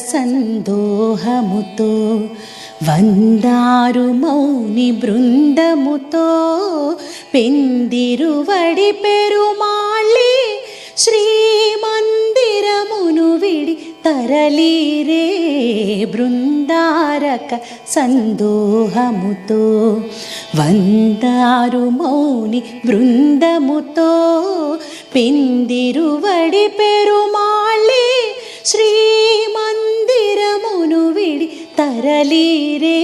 సందోహముతో వందారు మౌని బృందముతో పెందిరువడి పెరుమాళ్ళి శ్రీమందిరమును విడి తరలిరే బృందారక సందోహముతో వందారు మౌని బృందముతో పెందిరువడి పెరుమాళ్ళి శ్రీమందిరమును విడి తరలిరే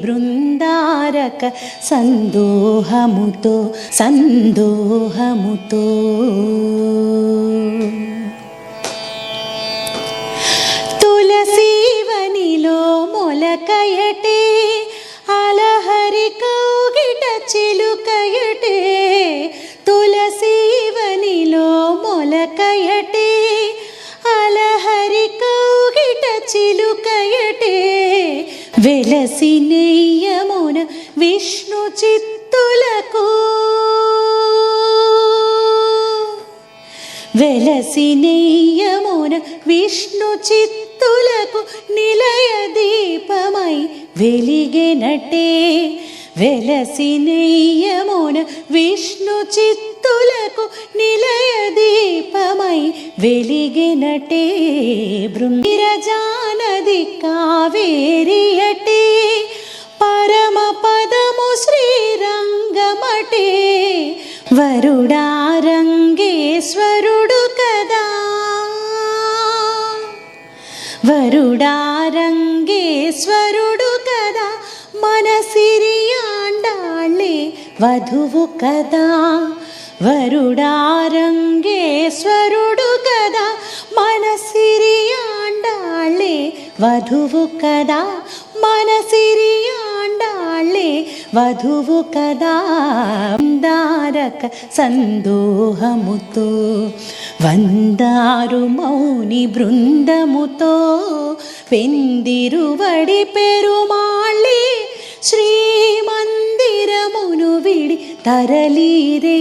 బృందారక సందోహముతో సందోహముతో తులసీవనిలో మొలకయటే అలహరి కౌగిట చిలుకయటే తులసీవనిలో మొలకయటే అలహరి కౌగిట చిలుకయటే వెలసి నెయ్యమున విష్ణు చిత్తులకు వెలసి నెయ్యమున విష్ణు చిత్తులకు నిలయ దీపమై వెలిగెనటే వెలసి నెయ్యమున విష్ణు చిత్తులకు నిలయ దీపమై వెలిగెనటే విరజానది కావేరియటే పరమ పదము శ్రీరంగమటే వరుడారంగేశ్వరుడు కదా వరుడారంగేశ్వరుడు కదా మన సిరియాండాళ్ళే వధువు కదా వరుడారంగేశ్వరుడు కదా మన సిరియాండాళ్ళే వధువు కదా మన సిరియాండాళ్ళే వధువు కదా వందారక సందోహముతో వందారు మౌని బృందముతో పెందిరువడి పెరుమాళ్ళి శ్రీమందిరమును విడి తరలిరే